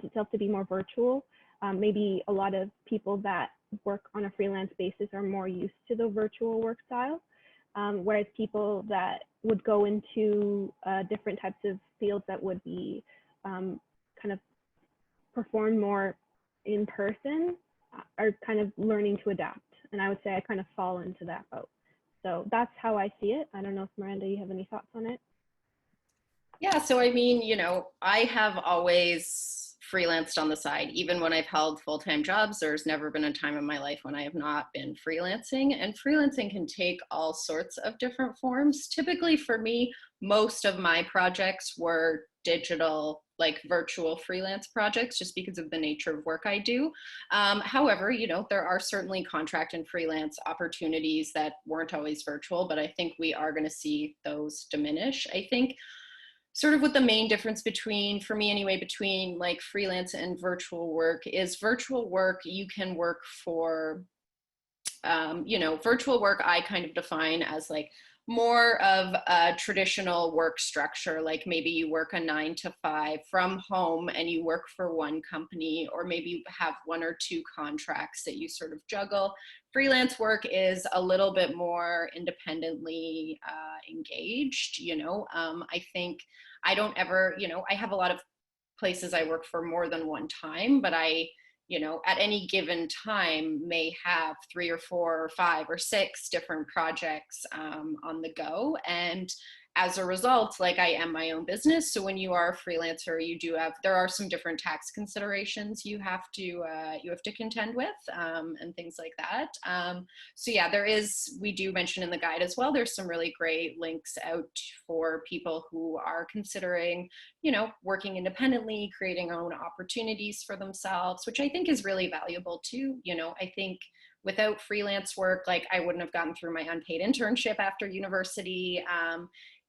itself to be more virtual, maybe a lot of people that work on a freelance basis are more used to the virtual work style, whereas people that would go into different types of fields that would be kind of performed more in person are kind of learning to adapt. And I would say I kind of fall into that boat. So that's how I see it. I don't know if Miranda, you have any thoughts on it? Yeah, so I mean, you know, I have always freelanced on the side. Even when I've held full-time jobs, there's never been a time in my life when I have not been freelancing. And freelancing can take all sorts of different forms. Typically for me, most of my projects were digital, like virtual freelance projects, just because of the nature of work I do. However, you know, there are certainly contract and freelance opportunities that weren't always virtual, but I think we are going to see those diminish. I think sort of what the main difference between, for me anyway, between like freelance and virtual work is virtual work, you can work for you know, virtual work I kind of define as like more of a traditional work structure, like maybe you work a 9 to 5 from home and you work for one company, or maybe you have 1 or 2 contracts that you sort of juggle. Freelance work is a little bit more independently engaged, you know. I think I don't ever, you know, I have a lot of places I work for more than one time, but I, you know, at any given time may have 3 or 4 or 5 or 6 different projects on the go. And as a result, like I am my own business. So when you are a freelancer, you do have, there are some different tax considerations you have to contend with and things like that. So yeah, there is, we do mention in the guide as well, there's some really great links out for people who are considering, you know, working independently, creating own opportunities for themselves, which I think is really valuable too. You know, I think without freelance work, like I wouldn't have gotten through my unpaid internship after university.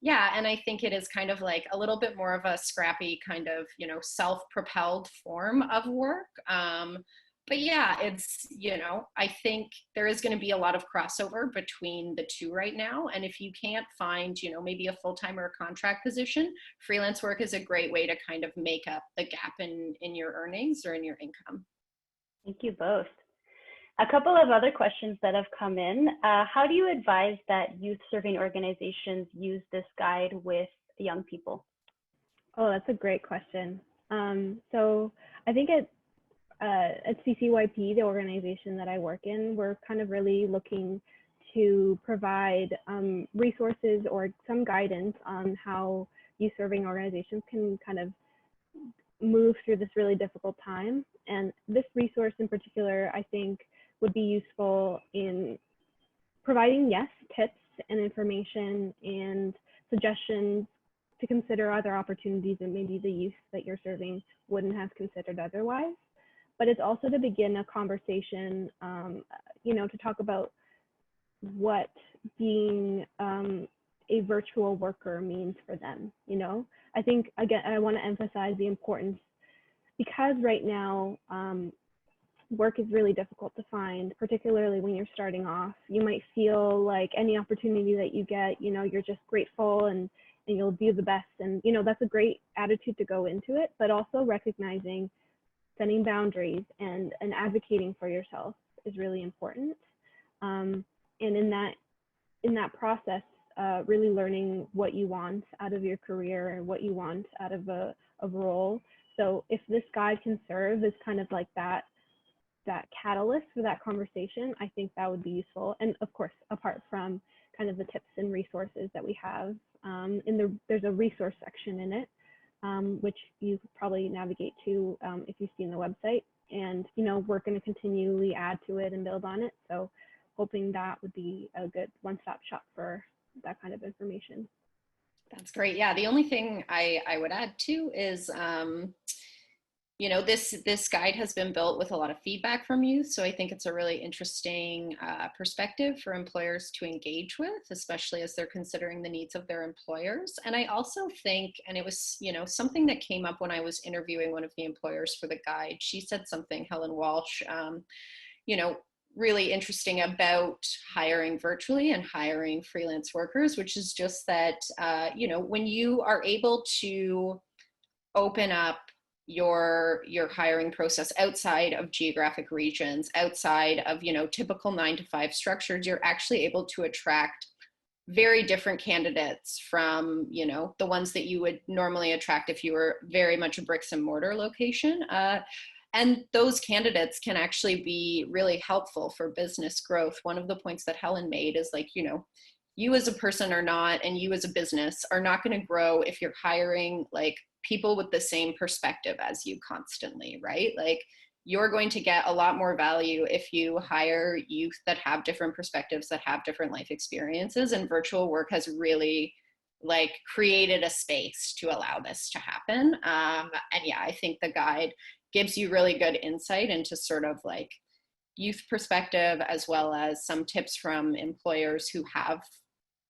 Yeah, and I think it is kind of like a little bit more of a scrappy kind of, you know, self-propelled form of work. But yeah, it's, you know, I think there is going to be a lot of crossover between the two right now. And if you can't find, you know, maybe a full-time or a contract position, freelance work is a great way to kind of make up the gap in your earnings or in your income. Thank you both. A couple of other questions that have come in. How do you advise that youth serving organizations use this guide with young people? Oh, that's a great question. So I think at CCYP, the organization that I work in, we're kind of really looking to provide resources or some guidance on how youth serving organizations can kind of move through this really difficult time. And this resource in particular, I think, would be useful in providing, yes, tips and information and suggestions to consider other opportunities that maybe the youth that you're serving wouldn't have considered otherwise. But it's also to begin a conversation, you know, to talk about what being a virtual worker means for them. You know, I think, again, I want to emphasize the importance, because right now, work is really difficult to find, particularly when you're starting off. You might feel like any opportunity that you get, you know, you're just grateful and you'll do the best. And, you know, that's a great attitude to go into it, but also recognizing setting boundaries and advocating for yourself is really important. And in that process, really learning what you want out of your career and what you want out of a role. So if this guide can serve as kind of like that catalyst for that conversation, I think that would be useful. And of course, apart from kind of the tips and resources that we have, there's a resource section in it, which you could probably navigate to if you've seen the website. And, you know, we're going to continually add to it and build on it. So hoping that would be a good one-stop shop for that kind of information. That's great. Yeah, the only thing I would add too is, you know, this guide has been built with a lot of feedback from youth. So I think it's a really interesting perspective for employers to engage with, especially as they're considering the needs of their employers. And I also think, and it was, you know, something that came up when I was interviewing one of the employers for the guide. She said something, Helen Walsh, you know, really interesting about hiring virtually and hiring freelance workers, which is just that, you know, when you are able to open up your hiring process outside of geographic regions, outside of, you know, typical 9 to 5 structures, you're actually able to attract very different candidates from, you know, the ones that you would normally attract if you were very much a bricks and mortar location. And those candidates can actually be really helpful for business growth. One of the points that Helen made is like, you know, you as a person are not, and you as a business are not going to grow if you're hiring like people with the same perspective as you constantly, right? Like you're going to get a lot more value if you hire youth that have different perspectives, that have different life experiences, and virtual work has really like created a space to allow this to happen. And yeah, I think the guide gives you really good insight into sort of like youth perspective, as well as some tips from employers who have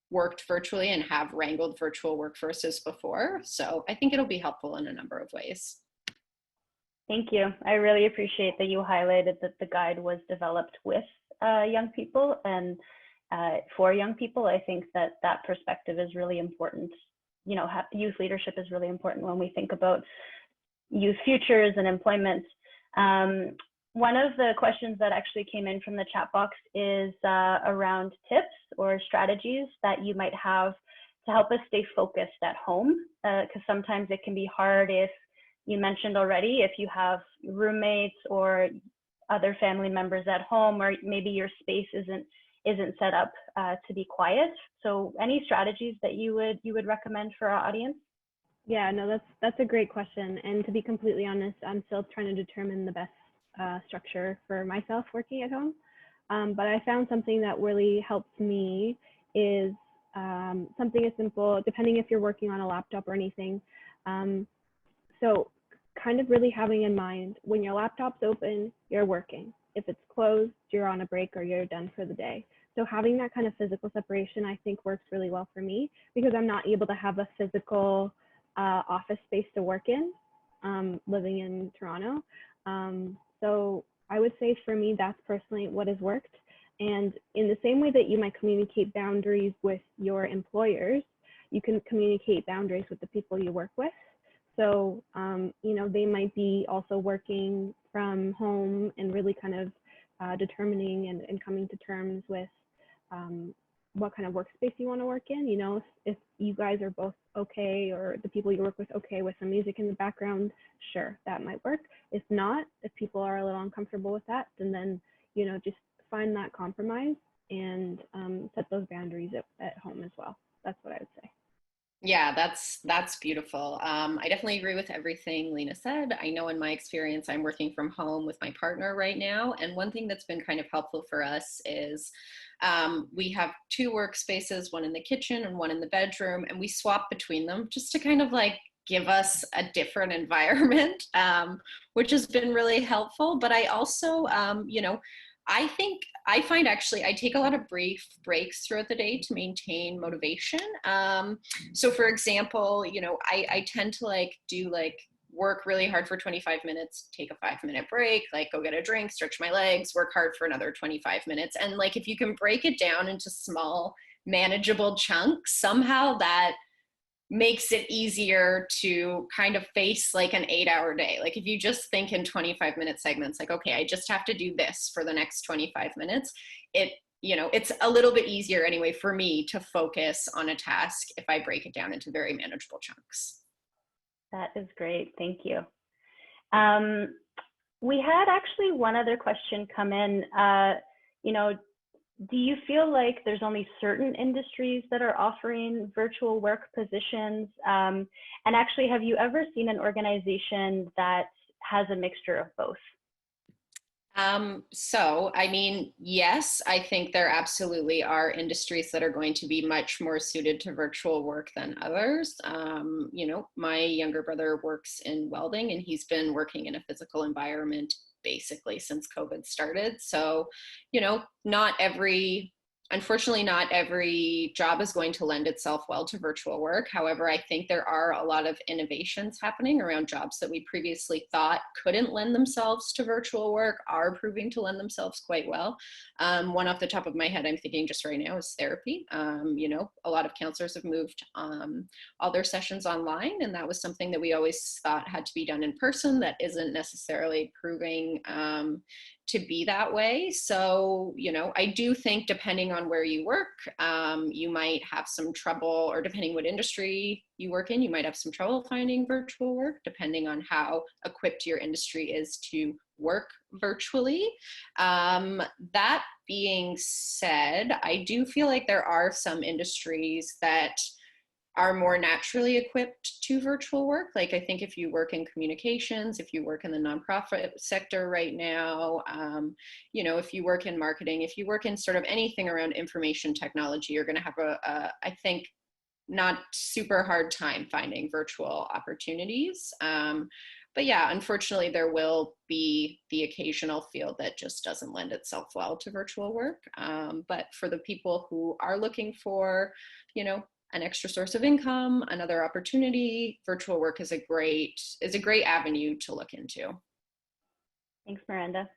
worked virtually and have wrangled virtual workforces before. So I think it'll be helpful in a number of ways. Thank you. I really appreciate that you highlighted that the guide was developed with young people, and for young people, I think that that perspective is really important. You know, youth leadership is really important when we think about youth futures and employment. One of the questions that actually came in from the chat box is around tips or strategies that you might have to help us stay focused at home, because sometimes it can be hard, if you mentioned already, if you have roommates or other family members at home, or maybe your space isn't set up to be quiet. So any strategies that you would recommend for our audience? Yeah, no, that's a great question. And to be completely honest, I'm still trying to determine the best structure for myself working at home. But I found something that really helps me is something as simple, depending if you're working on a laptop or anything. So kind of really having in mind, when your laptop's open, you're working. If it's closed, you're on a break or you're done for the day. So having that kind of physical separation, I think, works really well for me, because I'm not able to have a physical office space to work in, living in Toronto. So I would say for me, that's personally what has worked. And in the same way that you might communicate boundaries with your employers, you can communicate boundaries with the people you work with. So, you know, they might be also working from home and really kind of determining and coming to terms with what kind of workspace you want to work in. You know, if you guys are both okay, or the people you work with okay with some music in the background, sure, that might work. If not, if people are a little uncomfortable with that, then you know, just find that compromise and set those boundaries at home as well. That's what I would say. Yeah, that's beautiful. I definitely agree with everything Lina said. I know in my experience, I'm working from home with my partner right now. And one thing that's been kind of helpful for us is we have two workspaces, one in the kitchen and one in the bedroom, and we swap between them just to kind of like give us a different environment, which has been really helpful. But I also, you know, I find actually I take a lot of brief breaks throughout the day to maintain motivation. So for example, you know, I tend to like do like work really hard for 25 minutes, take a 5-minute break, like go get a drink, stretch my legs, work hard for another 25 minutes. And like, if you can break it down into small, manageable chunks, somehow that makes it easier to kind of face like an 8-hour day. Like if you just think in 25-minute segments, like, okay, I just have to do this for the next 25 minutes. You know, it's a little bit easier anyway for me to focus on a task if I break it down into very manageable chunks. That is great. Thank you. We had actually one other question come in. You know, do you feel like there's only certain industries that are offering virtual work positions? And actually, have you ever seen an organization that has a mixture of both? So, I mean, yes, I think there absolutely are industries that are going to be much more suited to virtual work than others. You know, my younger brother works in welding, and he's been working in a physical environment basically since COVID started. So, you know, unfortunately, not every job is going to lend itself well to virtual work. However, I think there are a lot of innovations happening around jobs that we previously thought couldn't lend themselves to virtual work are proving to lend themselves quite well. One off the top of my head I'm thinking just right now is therapy. You know, a lot of counselors have moved all their sessions online, and that was something that we always thought had to be done in person that isn't necessarily proving to be that way. So, you know, I do think depending on where you work, you might have some trouble, or depending what industry you work in, you might have some trouble finding virtual work, depending on how equipped your industry is to work virtually. That being said, I do feel like there are some industries that are more naturally equipped to virtual work. Like I think if you work in communications, if you work in the nonprofit sector right now, you know, if you work in marketing, if you work in sort of anything around information technology, you're going to have I think, not super hard time finding virtual opportunities. But yeah, unfortunately, there will be the occasional field that just doesn't lend itself well to virtual work. But for the people who are looking for, you know, an extra source of income, another opportunity, virtual work is a great avenue to look into. Thanks, Miranda.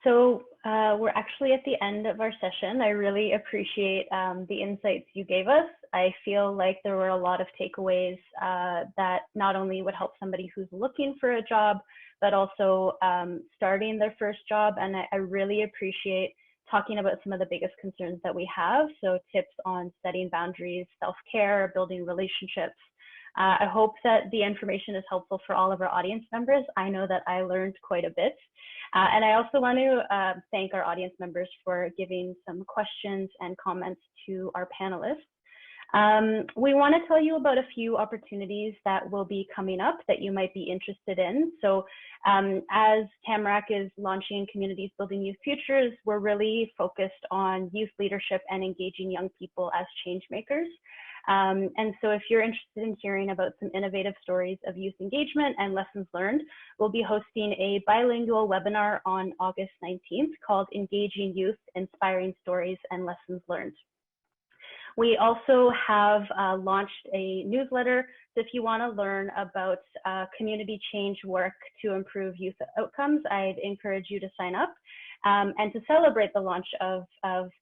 So we're actually at the end of our session. I really appreciate the insights you gave us. I feel like there were a lot of takeaways that not only would help somebody who's looking for a job, but also starting their first job. And I really appreciate talking about some of the biggest concerns that we have. So tips on setting boundaries, self-care, building relationships. I hope that the information is helpful for all of our audience members. I know that I learned quite a bit. And I also want to thank our audience members for giving some questions and comments to our panelists. We want to tell you about a few opportunities that will be coming up that you might be interested in. So as Tamarack is launching Communities Building Youth Futures, we're really focused on youth leadership and engaging young people as change makers. And so if you're interested in hearing about some innovative stories of youth engagement and lessons learned, we'll be hosting a bilingual webinar on August 19th called Engaging Youth, Inspiring Stories and Lessons Learned. We also have launched a newsletter. So if you want to learn about community change work to improve youth outcomes, I'd encourage you to sign up. And to celebrate the launch of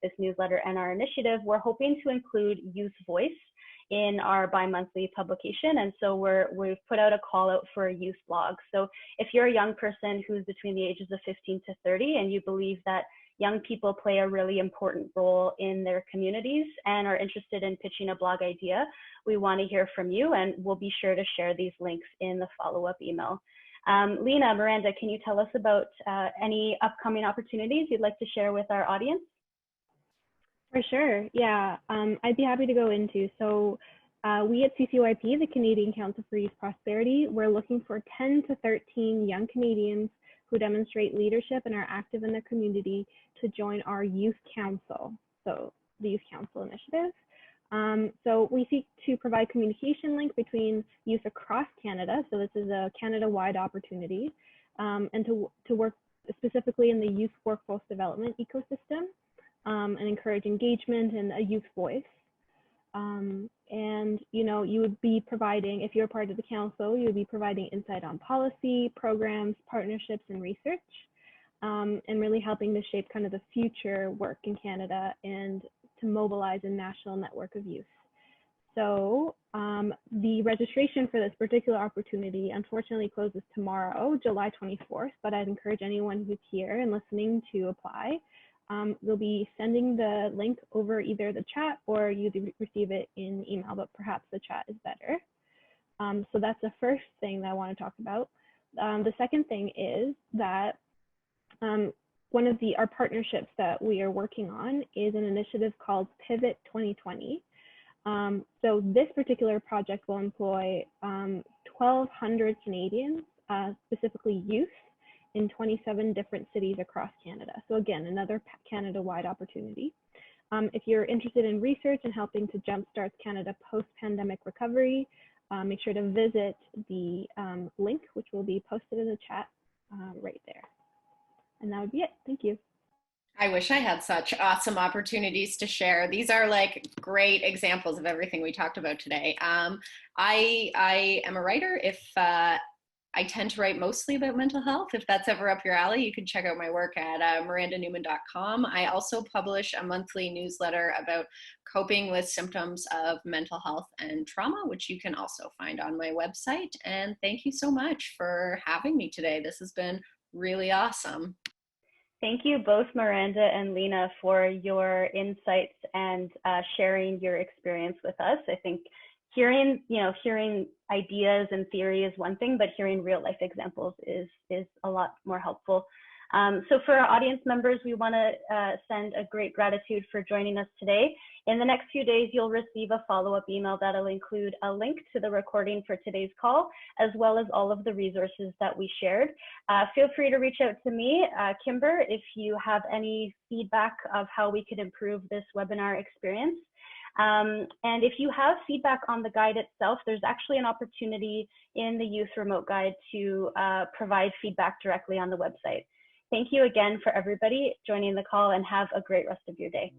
this newsletter and our initiative, we're hoping to include Youth Voice in our bi-monthly publication. And so we've put out a call out for a youth blog. So if you're a young person who's between the ages of 15 to 30 and you believe that young people play a really important role in their communities and are interested in pitching a blog idea, we want to hear from you, and we'll be sure to share these links in the follow-up email. Lina, Miranda, can you tell us about any upcoming opportunities you'd like to share with our audience? For sure, yeah, I'd be happy to go into. So we at CCYP, the Canadian Council for Youth Prosperity, we're looking for 10 to 13 young Canadians who demonstrate leadership and are active in their community to join our Youth Council, so the Youth Council initiative. So we seek to provide communication link between youth across Canada, so this is a Canada-wide opportunity, and to work specifically in the youth workforce development ecosystem and encourage engagement and a youth voice. And you would be providing, if you're part of the council, you would be providing insight on policy, programs, partnerships, and research, and really helping to shape kind of the future work in Canada and to mobilize a national network of youth. So the registration for this particular opportunity unfortunately closes tomorrow, July 24th, but I'd encourage anyone who's here and listening to apply. We'll be sending the link over either the chat or you receive it in email, but perhaps the chat is better. So that's the first thing that I want to talk about. The second thing is that one of our partnerships that we are working on is an initiative called Pivot 2020. So this particular project will employ 1,200 Canadians, specifically youth, in 27 different cities across Canada. So again, another Canada-wide opportunity. If you're interested in research and helping to jumpstart Canada post-pandemic recovery, make sure to visit the link, which will be posted in the chat right there. And that would be it. Thank you. I wish I had such awesome opportunities to share. These are like great examples of everything we talked about today. I am a writer. If I tend to write mostly about mental health. If that's ever up your alley, you can check out my work at mirandanewman.com. I also publish a monthly newsletter about coping with symptoms of mental health and trauma, which you can also find on my website. And thank you so much for having me today. This has been really awesome. Thank you both, Miranda and Lina, for your insights and sharing your experience with us. I think hearing ideas and theory is one thing, but hearing real life examples is a lot more helpful. So for our audience members, we want to send a great gratitude for joining us today. In the next few days, you'll receive a follow-up email that'll include a link to the recording for today's call, as well as all of the resources that we shared. Feel free to reach out to me, Kimber, if you have any feedback of how we could improve this webinar experience. And if you have feedback on the guide itself, there's actually an opportunity in the Youth Remote Guide to provide feedback directly on the website. Thank you again for everybody joining the call, and have a great rest of your day.